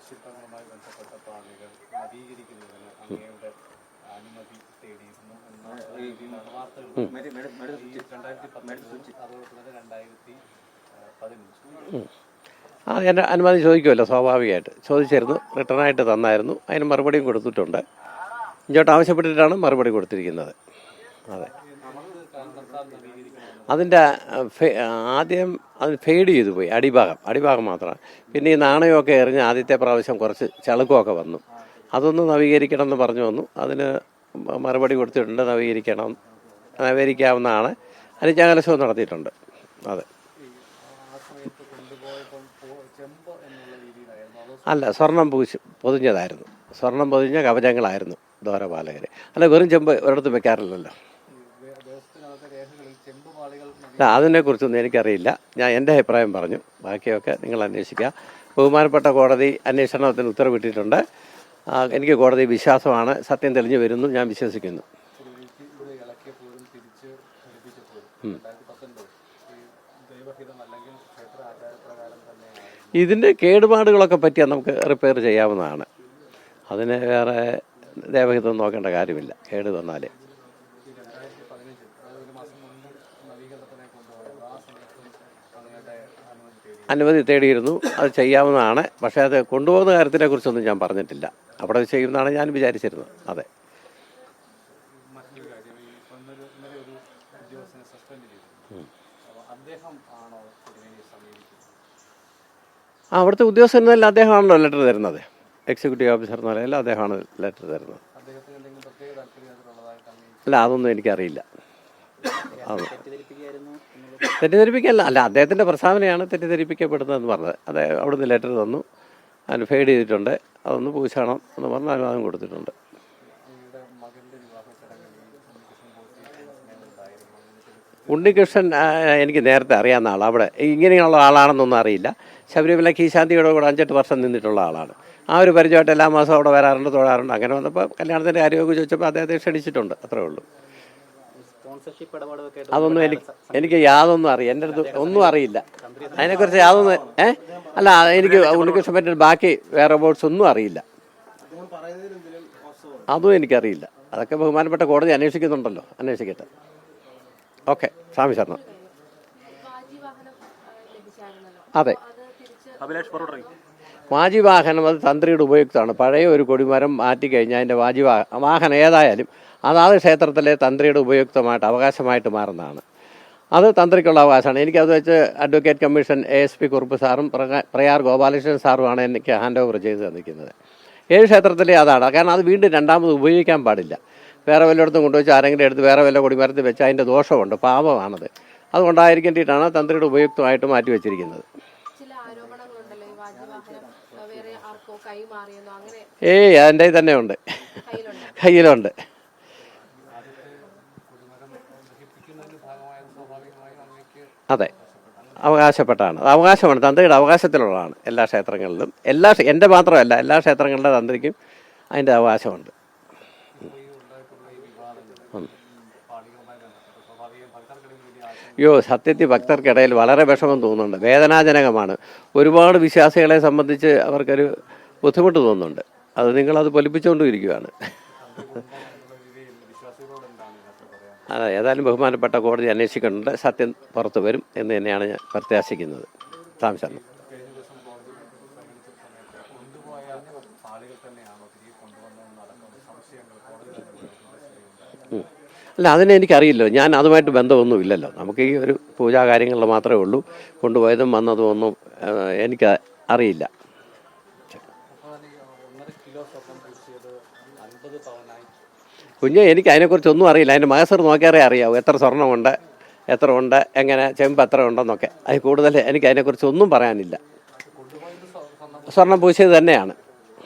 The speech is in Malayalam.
ശില്പങ്ങളുമായി ബന്ധപ്പെട്ട പാളികൾ നവീകരിക്കുന്നതിന് അങ്ങയുടെ അനുമതി തേടിയിരുന്നു എന്ന രീതിയിലാണ് വാർത്തകൾ. ഈ 2010 അതുപോലെ തന്നെ 2015 എൻ്റെ അനുമതി ചോദിക്കുമല്ലോ, സ്വാഭാവികമായിട്ട് ചോദിച്ചിരുന്നു, റിട്ടേണായിട്ട് തന്നായിരുന്നു. അതിന് മറുപടിയും കൊടുത്തിട്ടുണ്ട്. ഇങ്ങോട്ട് ആവശ്യപ്പെട്ടിട്ടാണ് മറുപടി കൊടുത്തിരിക്കുന്നത്. അതെ, അതിൻ്റെ ആദ്യം അത് ഫെയ്ഡ് ചെയ്തു പോയി, അടിഭാഗം മാത്രമാണ്. പിന്നെ ഈ നാണയമൊക്കെ എറിഞ്ഞ് ആദ്യത്തെ പ്രാവശ്യം കുറച്ച് ചളുക്കമൊക്കെ വന്നു. അതൊന്ന് നവീകരിക്കണം എന്ന് പറഞ്ഞു വന്നു. അതിന് മറുപടി കൊടുത്തിട്ടുണ്ട്. നവീകരിക്കാവുന്നതാണ്. അനുജ്ഞാകലശവും നടത്തിയിട്ടുണ്ട്. അതെ, അല്ല, സ്വർണം പൊതിഞ്ഞതായിരുന്നു. സ്വർണം പൊതിഞ്ഞ കവചങ്ങളായിരുന്നു ദ്വാരപാലകർ. അല്ല, വെറും ചെമ്പ് ഒരിടത്തും വെക്കാറില്ലല്ലോ. അതിനെക്കുറിച്ചൊന്നും എനിക്കറിയില്ല. ഞാൻ എൻ്റെ അഭിപ്രായം പറഞ്ഞു. ബാക്കിയൊക്കെ നിങ്ങൾ അന്വേഷിക്കുക. ബഹുമാനപ്പെട്ട കോടതി അന്വേഷണത്തിന് ഉത്തരവിട്ടിട്ടുണ്ട്. എനിക്ക് കോടതി വിശ്വാസമാണ്. സത്യം തെളിഞ്ഞു വരുന്നു ഞാൻ വിശ്വസിക്കുന്നു. ഇതിൻ്റെ കേടുപാടുകളൊക്കെ പറ്റിയാൽ നമുക്ക് റിപ്പയർ ചെയ്യാവുന്നതാണ്. അതിന് വേറെ ദേവഹിതം നോക്കേണ്ട കാര്യമില്ല. കേട് വന്നാൽ അനുമതി തേടിയിരുന്നു. അത് ചെയ്യാവുന്നതാണ്. പക്ഷേ അത് കൊണ്ടുപോകുന്ന കാര്യത്തിനെക്കുറിച്ചൊന്നും ഞാൻ പറഞ്ഞിട്ടില്ല. അവിടെ ചെയ്യുമെന്നാണ് ഞാൻ വിചാരിച്ചിരുന്നത്. അതെ, അവിടുത്തെ ഉദ്യോഗസ്ഥൻ എന്നല്ല, അദ്ദേഹമാണല്ലോ ലെറ്റർ തരുന്നത്. എക്സിക്യൂട്ടീവ് ഓഫീസർ എന്ന നിലയിൽ അദ്ദേഹമാണ് ലെറ്റർ തരുന്നത്. അല്ല, അതൊന്നും എനിക്കറിയില്ല. തെറ്റിദ്ധരിപ്പിക്കല്ല, അല്ല, അദ്ദേഹത്തിൻ്റെ പ്രസ്താവനയാണ് തെറ്റിദ്ധരിപ്പിക്കപ്പെടുന്നതെന്ന് പറഞ്ഞത്. അത് അവിടുന്ന് ലെറ്റർ തന്നു. അതിന് ഫെയ്ഡ് ചെയ്തിട്ടുണ്ട്. അതൊന്ന് പൂശണം എന്ന് പറഞ്ഞ് അനുവാദം കൊടുത്തിട്ടുണ്ട്. ഉണ്ണികൃഷ്ണൻ എനിക്ക് നേരത്തെ അറിയാവുന്ന ആളാണ്. അവിടെ ഇങ്ങനെയുള്ള ആളാണെന്നൊന്നും അറിയില്ല. ശബരിമല കീശാന്തിയുടെ കൂടെ 5-8 വർഷം നിന്നിട്ടുള്ള ആളാണ്. ആ ഒരു പരിചയമായിട്ട് എല്ലാ മാസവും അവിടെ വരാറുണ്ട്, തൊഴാറുണ്ട്. അങ്ങനെ വന്നപ്പോൾ കല്യാണത്തിൻ്റെ കാര്യമൊക്കെ ചോദിച്ചപ്പോൾ അദ്ദേഹത്തെ ക്ഷണിച്ചിട്ടുണ്ട്. അത്രേ ഉള്ളൂ. അതൊന്നും എനിക്ക് യാതൊന്നും അറിയാം. എൻ്റെ അടുത്ത് ഒന്നും അറിയില്ല അതിനെക്കുറിച്ച്. യാതൊന്നും അല്ല, എനിക്ക് ഉണ്ണികൃഷ്ണൻ പറ്റി ബാക്കി വേറെ ബോർഡ്സ് ഒന്നും അറിയില്ല. അതും എനിക്കറിയില്ല. അതൊക്കെ ബഹുമാനപ്പെട്ട കോടതി അന്വേഷിക്കുന്നുണ്ടല്ലോ, അന്വേഷിക്കട്ടെ. ഓക്കെ, സ്വാമി ശരണം. അതെ, വാജിവാഹനം അത് തന്ത്രിയുടെ ഉപയുക്തമാണ്. പഴയ ഒരു കൊടിമരം മാറ്റിക്കഴിഞ്ഞാൽ അതിൻ്റെ വാഹനം ഏതായാലും അതാത് ക്ഷേത്രത്തിലെ തന്ത്രിയുടെ ഉപയുക്തമായിട്ട് അവകാശമായിട്ട് മാറുന്നതാണ്. അത് തന്ത്രിക്കുള്ള അവകാശമാണ്. എനിക്കത് വെച്ച് അഡ്വക്കേറ്റ് കമ്മീഷൻ ASP കുറുപ്പ് സാറും പ്രയാർ ഗോപാലകൃഷ്ണൻ സാറുമാണ് എനിക്ക് ഹാൻഡ് ഓവർ ചെയ്ത് തന്നിരിക്കുന്നത്. 7 ക്ഷേത്രത്തിലെ അതാണ്. കാരണം അത് വീണ്ടും രണ്ടാമത് ഉപയോഗിക്കാൻ പാടില്ല. വേറെ വല്ലയിടത്തും കൊണ്ടുവച്ച് ആരെങ്കിലും എടുത്ത് വേറെ വല്ല കൊടിമരത്തിൽ വെച്ച് അതിൻ്റെ ദോഷമുണ്ട്, പാപമാണത്. അതുകൊണ്ടായിരിക്കേണ്ടിയിട്ടാണ് തന്ത്രിയുടെ ഉപയുക്തമായിട്ട് മാറ്റി വെച്ചിരിക്കുന്നത്. എൻ്റെ തന്നെ ഉണ്ട്, കയ്യിലുണ്ട്. അതെ, അവകാശപ്പെട്ടാണ്. അത് അവകാശമാണ്, തന്ത്രിയുടെ അവകാശത്തിലുള്ളതാണ്. എല്ലാ ക്ഷേത്രങ്ങളിലും, എൻ്റെ മാത്രമല്ല, എല്ലാ ക്ഷേത്രങ്ങളുടെ തന്ത്രിക്കും അതിൻ്റെ അവകാശമുണ്ട്. സത്യത്തിൽ ഭക്തർക്കിടയിൽ വളരെ വിഷമം തോന്നുന്നുണ്ട്, വേദനാജനകമാണ്. ഒരുപാട് വിശ്വാസികളെ സംബന്ധിച്ച് അവർക്കൊരു ബുദ്ധിമുട്ട് തോന്നുന്നുണ്ട്. അത് നിങ്ങളത് പൊലിപ്പിച്ചുകൊണ്ടിരിക്കുകയാണ്. അതെ, ഏതായാലും ബഹുമാനപ്പെട്ട കോടതി അന്വേഷിക്കുന്നുണ്ട്. സത്യം പുറത്തു വരും എന്ന് തന്നെയാണ് ഞാൻ പ്രത്യാശിക്കുന്നത്. താമസം അല്ല, അതിനെനിക്കറിയില്ലോ. ഞാൻ അതുമായിട്ട് ബന്ധമൊന്നുമില്ലല്ലോ. നമുക്ക് ഈ ഒരു പൂജാ കാര്യങ്ങളിൽ മാത്രമേ ഉള്ളൂ. കൊണ്ടുപോയതും വന്നതും ഒന്നും എനിക്ക് അറിയില്ല. കുഞ്ഞ്, എനിക്ക് അതിനെക്കുറിച്ചൊന്നും അറിയില്ല. അതിൻ്റെ മഹസർ നോക്കിയാറേ അറിയാവൂ. എത്ര സ്വർണ്ണമുണ്ട്, എത്ര ഉണ്ട്, എങ്ങനെ ചെമ്പ് എത്ര ഉണ്ടെന്നൊക്കെ. അത് കൂടുതൽ എനിക്ക് അതിനെക്കുറിച്ചൊന്നും പറയാനില്ല. സ്വർണ്ണം പൂശിയത് തന്നെയാണ്.